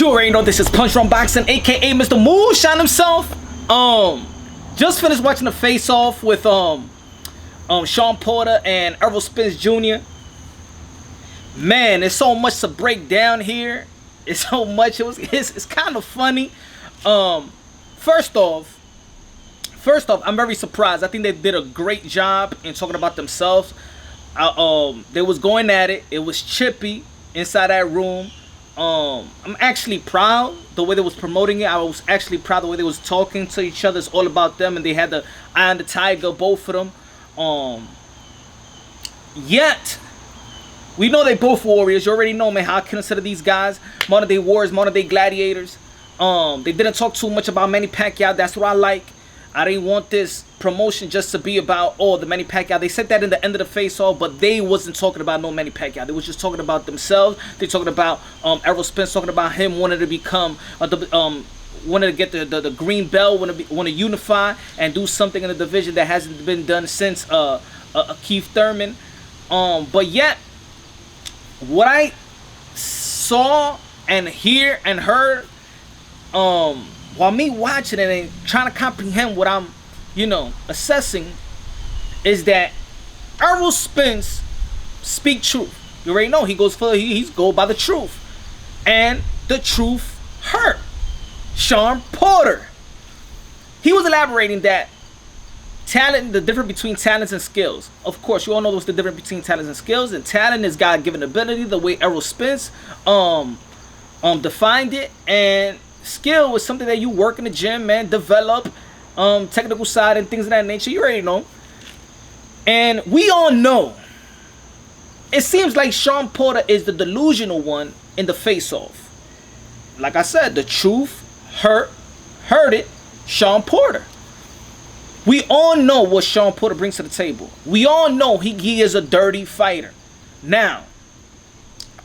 You already know this is Punch from Boxing, aka Mr. Moonshine himself. Just finished watching the face-off with Shawn Porter and Errol Spence Jr. Man, there's so much to break down here. It's so much. It's kind of funny. First off, I'm very surprised. I think they did a great job in talking about themselves. They was going at it. It was chippy inside that room. I'm actually proud the way they was promoting it. I was actually proud the way they was talking to each other. It's all about them, and they had the eye on the tiger, both of them. Yet we know they both warriors. You already know, man, how I consider these guys modern day warriors, modern day gladiators. They didn't talk too much about Manny Pacquiao. That's what I like. I didn't want this promotion just to be about, oh, the Manny Pacquiao. They said that in the end of the face-off, but they wasn't talking about no Manny Pacquiao. They was just talking about themselves. They talking about Errol Spence, talking about him wanting to become, wanted to get the green belt, want to unify and do something in the division that hasn't been done since Keith Thurman. But yet, what I saw and hear and heard, while me watching it and trying to comprehend what I'm, assessing, is that Errol Spence speak truth. You already know he goes for he's go by the truth, and the truth hurt Shawn Porter. He was elaborating that talent, the difference between talents and skills. Of course, you all know what's the difference between talents and skills. And talent is God-given ability, the way Errol Spence defined it, and skill was something that you work in the gym, man, develop, technical side and things of that nature. You already know. And we all know, it seems like Shawn Porter is the delusional one in the face-off. Like I said, the truth hurt it Shawn Porter. We all know what Shawn Porter brings to the table. We all know he is a dirty fighter. Now,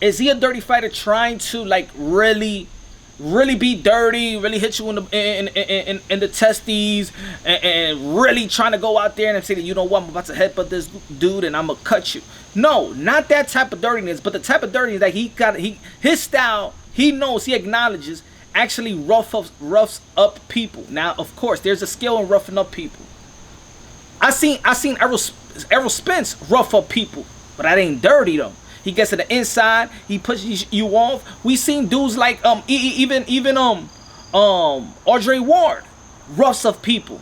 is he a dirty fighter trying to really be dirty, really hit you in the testes, and really trying to go out there and say that, you know what, I'm about to headbutt this dude and I'm gonna cut you? No, not that type of dirtiness, but the type of dirtiness that his style, he knows, he acknowledges, actually roughs up people. Now, of course, there's a skill in roughing up people. I seen Errol Spence rough up people, but that ain't dirty though. He gets to the inside. He pushes you off. We seen dudes like even Andre Ward roughs up people,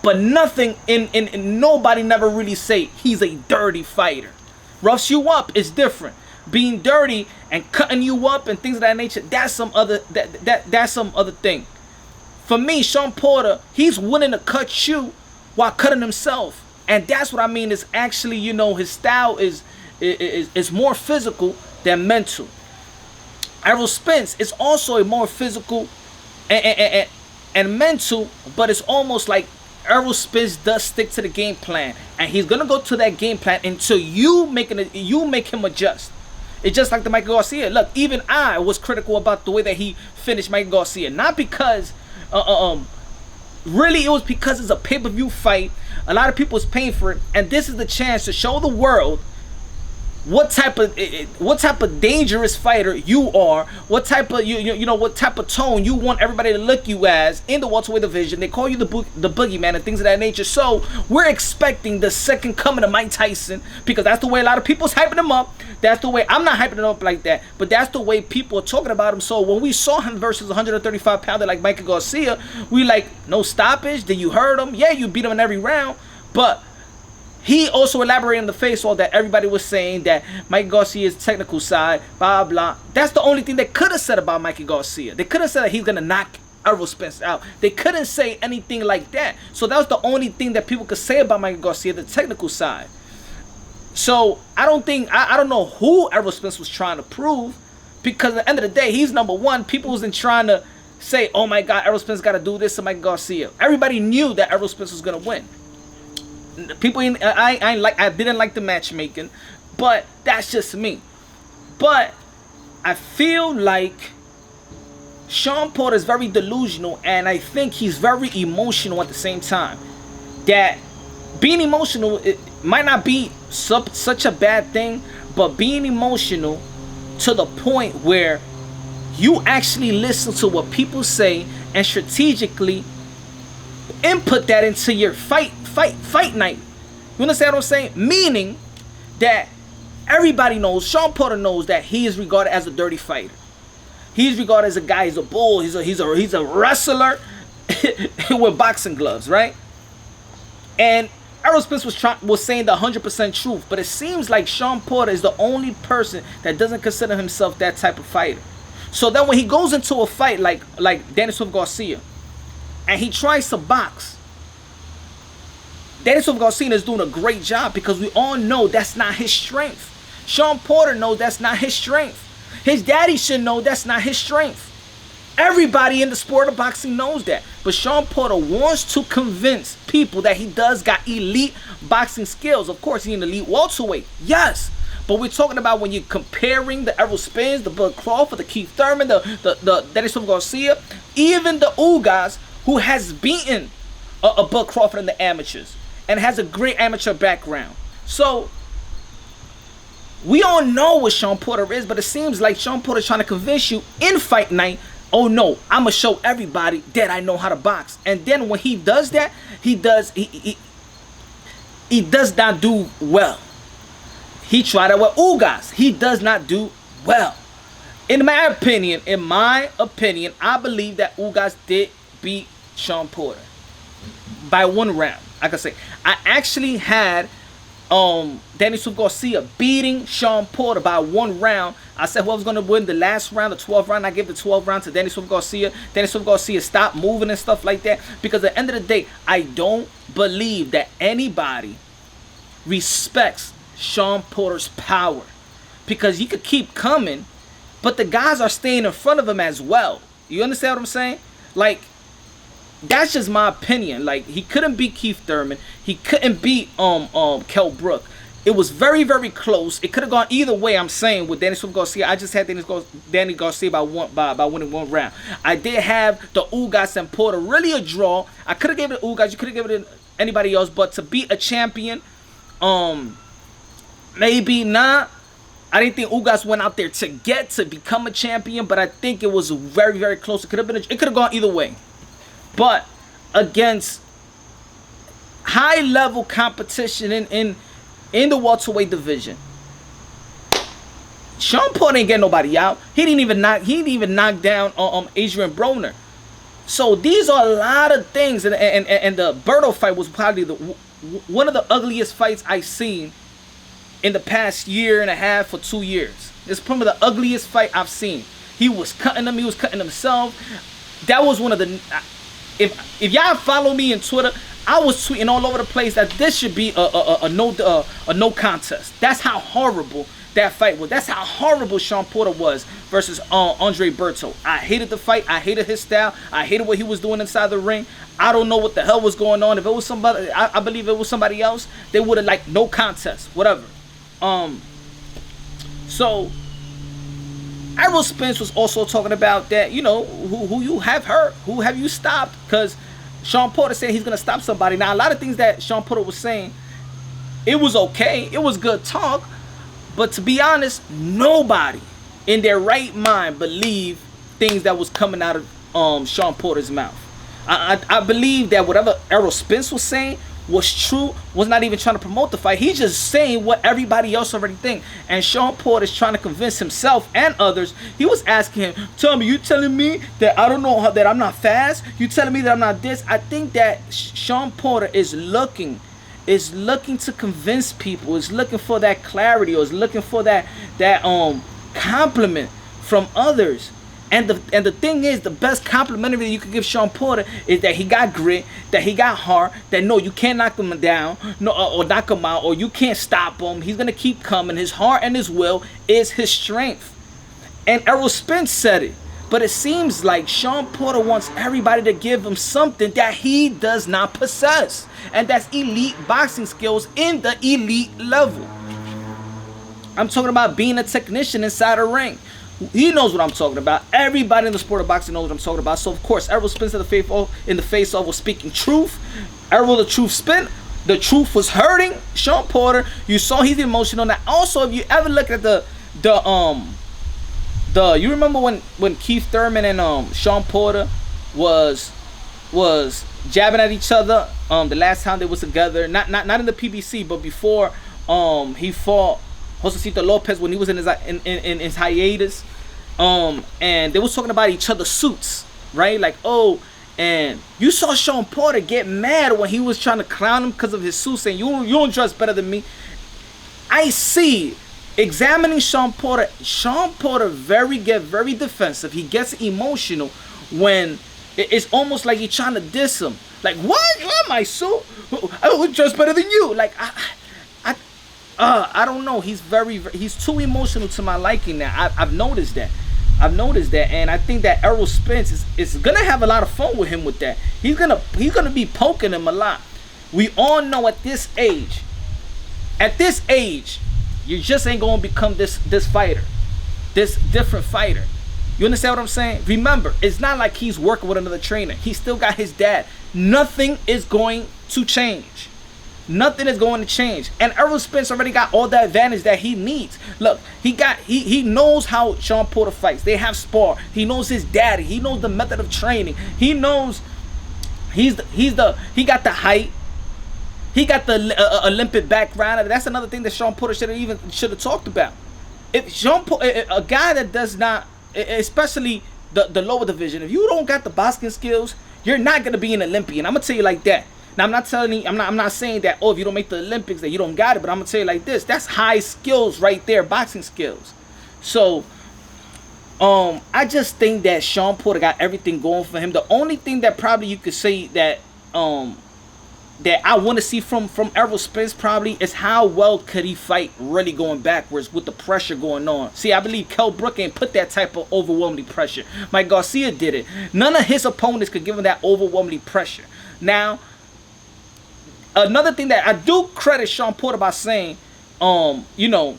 but nothing in nobody never really say he's a dirty fighter. Roughs you up is different. Being dirty and cutting you up and things of that nature, that's some other that's some other thing. For me, Shawn Porter, he's willing to cut you while cutting himself, and that's what I mean. Is actually, his style is more physical than mental. Errol Spence is also a more physical and mental, but it's almost like Errol Spence does stick to the game plan, and he's gonna go to that game plan until you make him adjust. It's just like the Mikey Garcia. Look, even I was critical about the way that he finished Mikey Garcia, not because really it was because it's a pay-per-view fight. A lot of people is paying for it, and this is the chance to show the world what type of dangerous fighter you are, what type of what type of tone you want everybody to look you as in the welterweight division. They call you the boogeyman and things of that nature. So we're expecting the second coming of Mike Tyson, because that's the way a lot of people's hyping him up. That's the way, I'm not hyping him up like that, but that's the way people are talking about him. So when we saw him versus 135 pounder like Mikey Garcia, we like, no stoppage. Did you hurt him? Yeah, you beat him in every round, but he also elaborated on the face-off that everybody was saying that Mikey Garcia's technical side, blah, blah. That's the only thing they could have said about Mikey Garcia. They could have said that he's going to knock Errol Spence out. They couldn't say anything like that. So that was the only thing that people could say about Mikey Garcia, the technical side. So I don't know who Errol Spence was trying to prove, because at the end of the day, he's number one. People wasn't trying to say, oh my God, Errol Spence got to do this to Mikey Garcia. Everybody knew that Errol Spence was going to win. People, I didn't like the matchmaking, but that's just me. But I feel like Shawn Porter is very delusional, and I think he's very emotional at the same time. That being emotional, it might not be such a bad thing, but being emotional to the point where you actually listen to what people say and strategically input that into your fight night. You understand what I'm saying? Meaning that everybody knows, Shawn Porter knows that he is regarded as a dirty fighter. He's regarded as a guy, he's a bull, he's a wrestler with boxing gloves, right? And Errol Spence was saying the 100% truth, but it seems like Shawn Porter is the only person that doesn't consider himself that type of fighter. So then when he goes into a fight like Danny Swift Garcia, and he tries to box, Danny Swift Garcia is doing a great job because we all know that's not his strength. Shawn Porter knows that's not his strength. His daddy should know that's not his strength. Everybody in the sport of boxing knows that. But Shawn Porter wants to convince people that he does got elite boxing skills. Of course, he's an elite welterweight. Yes. But we're talking about when you're comparing the Errol Spence, the Bud Crawford, the Keith Thurman, the Danny Swift Garcia, even the Ugas, who has beaten a Bud Crawford in the amateurs and has a great amateur background. So we all know what Shawn Porter is, but it seems like Shawn Porter is trying to convince you in fight night, oh no, I'm going to show everybody that I know how to box. And then when he does that, he does not do well. He tried it with Ugas. He does not do well. In my opinion, I believe that Ugas did beat Shawn Porter by 1 round. Like I say, I actually had Danny Swift Garcia beating Shawn Porter by 1 round. I said whoever's going to win the last round, the 12th round, I gave the 12th round to Danny Swift Garcia. Danny Swift Garcia stopped moving and stuff like that. Because at the end of the day, I don't believe that anybody respects Shawn Porter's power. Because he could keep coming, but the guys are staying in front of him as well. You understand what I'm saying? Like, that's just my opinion. Like, he couldn't beat Keith Thurman. He couldn't beat Kell Brook. It was very, very close. It could have gone either way, I'm saying, with Danny Swift Garcia. I just had Danny Garcia by winning 1 round. I did have the Ugas and Porter really a draw. I could have given it to Ugas. You could have given it to anybody else. But to beat a champion, maybe not. I didn't think Ugas went out there to become a champion, but I think it was very, very close. It could have gone either way. But against high-level competition in the welterweight division, Shawn Porter ain't getting nobody out. He didn't even knock down Adrian Broner. So these are a lot of things, and the Berto fight was probably one of the ugliest fights I've seen in the past year and a half or 2 years. It's probably the ugliest fight I've seen. He was cutting him. He was cutting himself. That was one of the. If y'all follow me on Twitter, I was tweeting all over the place that this should be a no contest. That's how horrible that fight was. That's how horrible Shawn Porter was versus Andre Berto. I hated the fight. I hated his style. I hated what he was doing inside the ring. I don't know what the hell was going on. If it was somebody, I believe it was somebody else, they would have like no contest, whatever. So Errol Spence was also talking about that, you know, who you have hurt, who have you stopped, because Shawn Porter said he's going to stop somebody. Now, a lot of things that Shawn Porter was saying, it was okay, it was good talk, but to be honest, nobody in their right mind believed things that was coming out of Shawn Porter's mouth. I believe that whatever Errol Spence was saying was true, was not even trying to promote the fight. He's just saying what everybody else already think. And Shawn Porter is trying to convince himself and others. He was asking him, tell me, you telling me that I don't know how, that I'm not fast? You telling me that I'm not this? I think that Shawn Porter is looking to convince people, is looking for that clarity, or is looking for that compliment from others. And the thing is, the best complimentary you could give Shawn Porter is that he got grit, that he got heart, that no, you can't knock him down, no, or knock him out, or you can't stop him. He's gonna keep coming. His heart and his will is his strength. And Errol Spence said it. But it seems like Shawn Porter wants everybody to give him something that he does not possess. And that's elite boxing skills in the elite level. I'm talking about being a technician inside a ring. He knows what I'm talking about. Everybody in the sport of boxing knows what I'm talking about. So, of course, Errol Spence in the face-off was speaking truth. Errol, the truth spent. The truth was hurting Shawn Porter. You saw he's emotional. Now, also, if you ever look at the You remember when Keith Thurman and Shawn Porter was jabbing at each other the last time they was together, not in the PBC, but before he fought Josecito Lopez when he was in his hiatus, and they was talking about each other's suits, right? Like, oh, and you saw Shawn Porter get mad when he was trying to clown him because of his suit, saying you don't dress better than me. I see, examining Shawn Porter get very defensive. He gets emotional when it's almost like he's trying to diss him. Like, what? You're my suit? I would dress better than you. Like, I don't know. He's too emotional to my liking now. I've noticed that. And I think that Errol Spence is gonna have a lot of fun with him with that. He's gonna be poking him a lot. We all know at this age, you just ain't gonna become this fighter, this different fighter. You understand what I'm saying? Remember, it's not like he's working with another trainer. He still got his dad. Nothing is going to change. Nothing is going to change. And Errol Spence already got all the advantage that he needs. Look, he knows how Shawn Porter fights. They have spar. He knows his daddy. He knows the method of training. He knows he got the height. He got the Olympic background. That's another thing that Shawn Porter should have talked about. If Shawn Porter, a guy that does not, especially the lower division, if you don't got the boxing skills, you're not gonna be an Olympian. I'm gonna tell you like that. Now I'm not saying that, oh, if you don't make the Olympics that you don't got it, but I'm gonna tell you like this. That's high skills right there, boxing skills. So I just think that Shawn Porter got everything going for him. The only thing that probably you could say that that I want to see from Errol Spence probably is how well could he fight really going backwards with the pressure going on. See, I believe Kell Brook ain't put that type of overwhelming pressure. Mike Garcia did it. None of his opponents could give him that overwhelming pressure. Now, another thing that I do credit Shawn Porter by saying, you know,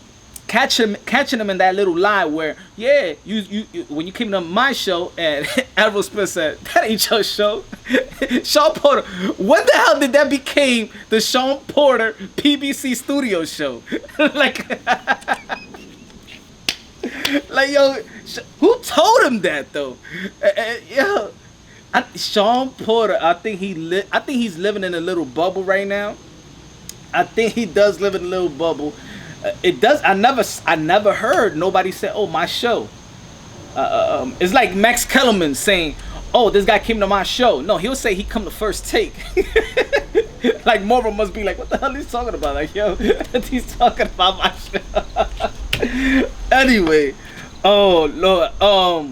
catching him in that little lie where, yeah, you when you came to my show and Errol Spence said, that ain't your show. Shawn Porter, what the hell did that became the Shawn Porter PBC studio show? like, yo, who told him that though? Yo, Shawn Porter, I think he's living in a little bubble right now. I think he does live in a little bubble. It does. I never heard nobody say, "Oh, my show." It's like Max Kellerman saying, "Oh, this guy came to my show." No, he'll say he come to First Take. Like Morva must be like, "What the hell is he talking about?" Like, yo, he's talking about my show. Anyway, oh Lord, oh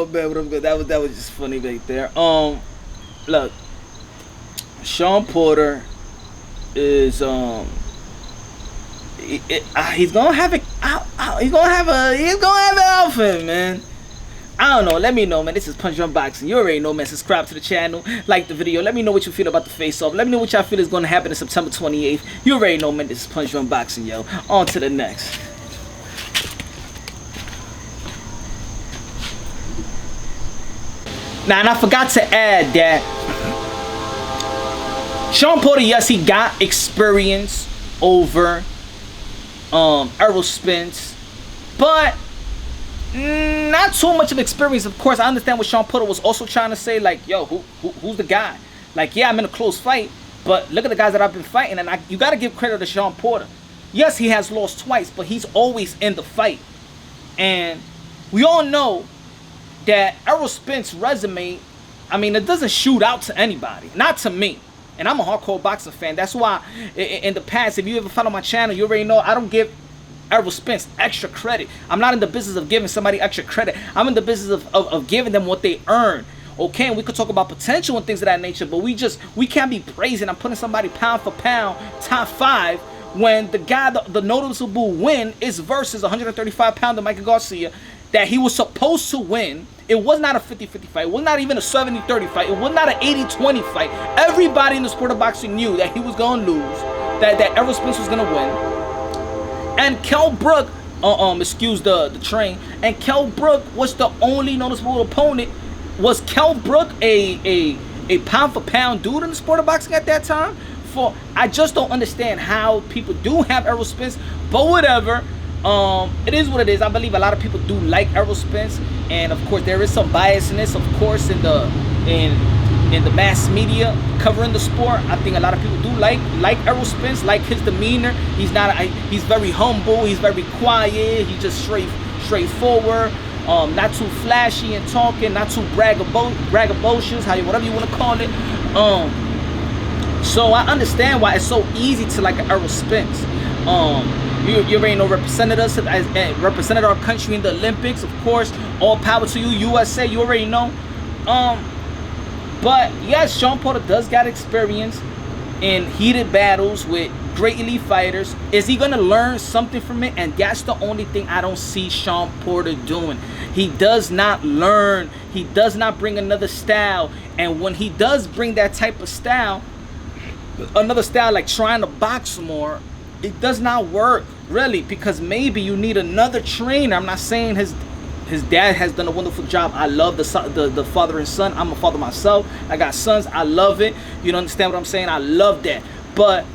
man, what I'm good. That was just funny right there. Look, Shawn Porter is he's gonna have an outfit, man. I don't know. Let me know, man. This is Punch Unboxing. You already know, man. Subscribe to the channel, like the video. Let me know what you feel about the face-off. Let me know what y'all feel is gonna happen on September 28th. You already know, man. This is Punch Unboxing, yo. On to the next. Now, and I forgot to add that Shawn Porter, yes, he got experience over Errol Spence, but not too much of experience. Of course, I understand what Shawn Porter was also trying to say, like, yo, who's the guy? Like, yeah, I'm in a close fight, but look at the guys that I've been fighting, and you got to give credit to Shawn Porter. Yes, he has lost twice, but he's always in the fight. And we all know that Errol Spence's resume, I mean, it doesn't shoot out to anybody, not to me. And I'm a hardcore boxing fan. That's why in the past, if you ever follow my channel, you already know I don't give Errol Spence extra credit. I'm not in the business of giving somebody extra credit. I'm in the business of giving them what they earn. Okay, and we could talk about potential and things of that nature, but we can't be praising. I'm putting somebody pound for pound, top 5, when the guy, the noticeable win is versus 135-pounder Mikey Garcia, that he was supposed to win. It was not a 50-50 fight. It was not even a 70-30 fight. It was not an 80-20 fight. Everybody in the sport of boxing knew that he was going to lose, that Errol Spence was going to win. And Kell Brook, excuse the train, and Kell Brook was the only noticeable opponent. Was Kell Brook a pound-for-pound dude in the sport of boxing at that time? I just don't understand how people do have Errol Spence, but whatever. It is what it is. I believe a lot of people do like Errol Spence, and of course there is some biasness, of course, in the mass media covering the sport. I think a lot of people do like Errol Spence, like his demeanor. He's very humble. He's very quiet. He's just straightforward. Not too flashy and talking, not too braggadocious, whatever you want to call it. So I understand why it's so easy to like Errol Spence. You already know, represented our country in the Olympics. Of course, all power to you, USA. You already know. But yes, Shawn Porter does got experience in heated battles with great elite fighters. Is he gonna learn something from it? And that's the only thing I don't see Shawn Porter doing. He does not learn. He does not bring another style. And when he does bring that type of style, another style like trying to box more, it does not work really, because maybe you need another trainer. I'm not saying his dad has done a wonderful job. I love the father and son. I'm a father myself. I got sons. I love it. You don't understand what I'm saying? I love that. But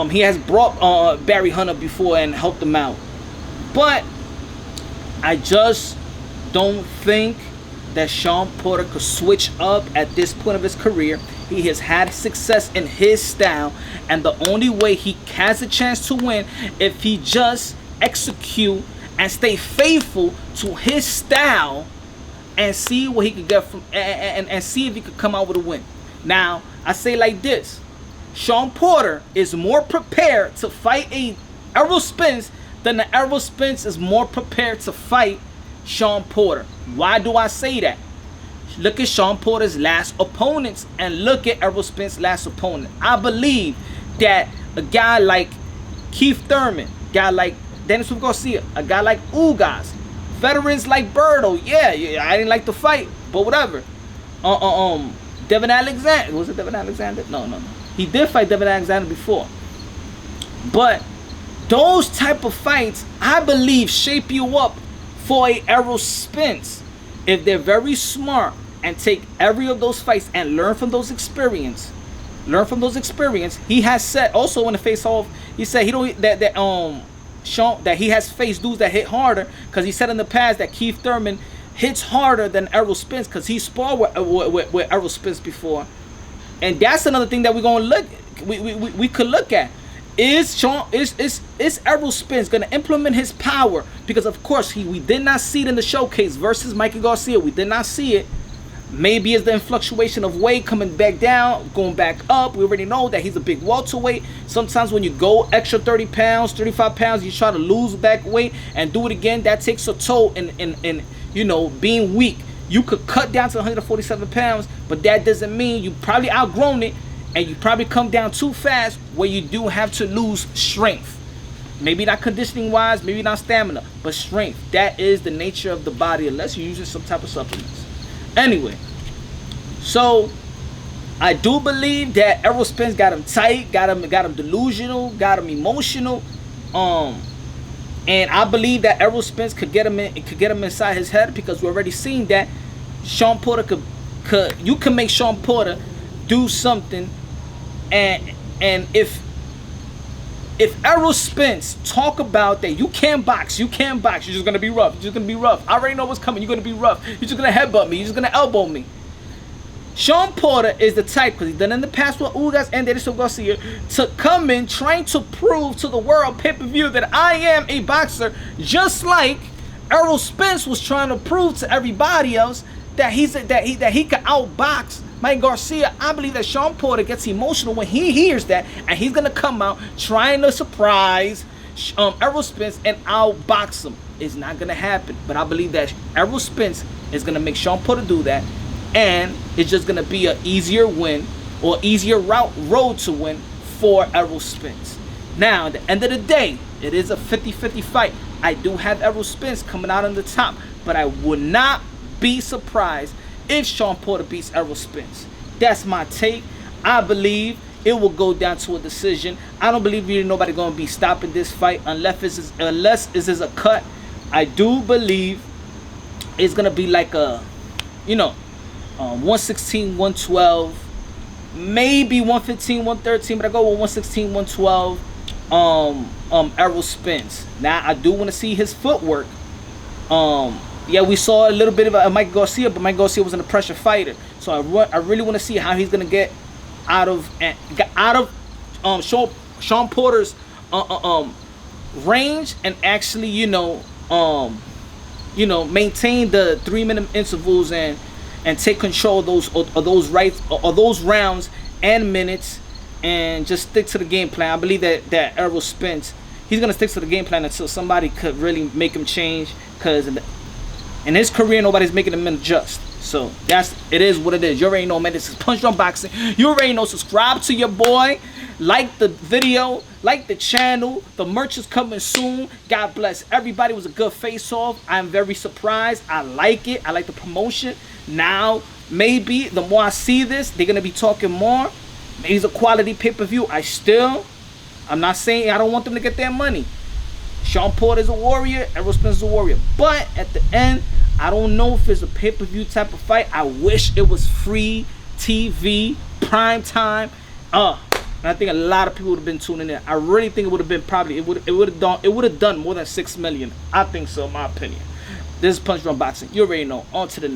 he has brought Barry Hunter before and helped him out. But I just don't think that Shawn Porter could switch up at this point of his career. He has had success in his style, and the only way he has a chance to win if he just execute and stay faithful to his style and see what he could get from and see if he could come out with a win. Now, I say like this: Shawn Porter is more prepared to fight a Errol Spence than the Errol Spence is more prepared to fight Shawn Porter. Why do I say that? Look at Shawn Porter's last opponents and look at Errol Spence's last opponent. I believe that a guy like Keith Thurman, a guy like Dennis Garcia, a guy like Ugas, veterans like Berto, yeah, I didn't like the fight, but whatever. Devin Alexander, was it Devin Alexander? No. He did fight Devin Alexander before. But those type of fights, I believe, shape you up for a Errol Spence. If they're very smart and take every of those fights and learn from those experience. He has said also in the face-off, he said he don't that he has faced dudes that hit harder, because he said in the past that Keith Thurman hits harder than Errol Spence because he sparred with Errol Spence before. And that's another thing that we're gonna look. We could look at. Is Errol Spence gonna implement his power? Because of course we did not see it in the showcase versus Mikey Garcia. We did not see it. Maybe it's the fluctuation of weight coming back down, going back up. We already know that he's a big welterweight. Sometimes when you go extra 30 pounds, 35 pounds, you try to lose back weight and do it again. That takes a toll in being weak. You could cut down to 147 pounds, but that doesn't mean you probably outgrown it and you probably come down too fast where you do have to lose strength. Maybe not conditioning wise, maybe not stamina, but strength. That is the nature of the body unless you're using some type of supplements. Anyway, so I do believe that Errol Spence got him tight, got him delusional, got him emotional, and I believe that Errol Spence could get him inside his head, because we already seen that Shawn Porter you can make Shawn Porter do something, and if Errol Spence talk about that you can't box, you're just gonna be rough, I already know what's coming, you're gonna be rough, you're just gonna headbutt me, you're just gonna elbow me. Shawn Porter is the type, because he's done in the past with Ugas and Dennis Garcia, to come in trying to prove to the world pay-per-view that I am a boxer, just like Errol Spence was trying to prove to everybody else that he could outbox Mike Garcia. I believe that Shawn Porter gets emotional when he hears that, and he's gonna come out trying to surprise Errol Spence and outbox him. It's not gonna happen, but I believe that Errol Spence is gonna make Shawn Porter do that, and it's just gonna be an easier win or easier road to win for Errol Spence. Now, at the end of the day, it is a 50-50 fight. I do have Errol Spence coming out on the top, but I would not be surprised if Shawn Porter beats Errol Spence. That's my take. I believe it will go down to a decision. I don't believe really nobody gonna be stopping this fight unless it is a cut. I do believe it's gonna be like a 116, 112, maybe 115, 113, but I go with 116, 112. Errol Spence. Now I do want to see his footwork. Yeah, we saw a little bit of Mike Garcia, but Mike Garcia wasn't a pressure fighter. So I really want to see how he's gonna get out of Shawn Porter's range and actually maintain the 3-minute intervals and take control of those rounds and minutes and just stick to the game plan. I believe that Errol Spence, he's gonna stick to the game plan until somebody could really make him change, because in his career nobody's making him adjust. So it is what it is. You already know, man. This is Punch Unboxing. You already know. Subscribe to your boy. Like the video. Like the channel. The merch is coming soon. God bless everybody. It was a good face-off. I'm very surprised. I like it. I like the promotion. Now, maybe the more I see this, they're going to be talking more. Maybe it's a quality pay-per-view. I'm not saying I don't want them to get their money. Shawn Porter is a warrior. Errol Spence is a warrior. But at the end, I don't know if it's a pay-per-view type of fight. I wish it was free TV, prime time. And I think a lot of people would have been tuning in. I really think it would have been it would have done more than 6 million. I think so, in my opinion. This is Punch Unboxing. You already know. On to the next.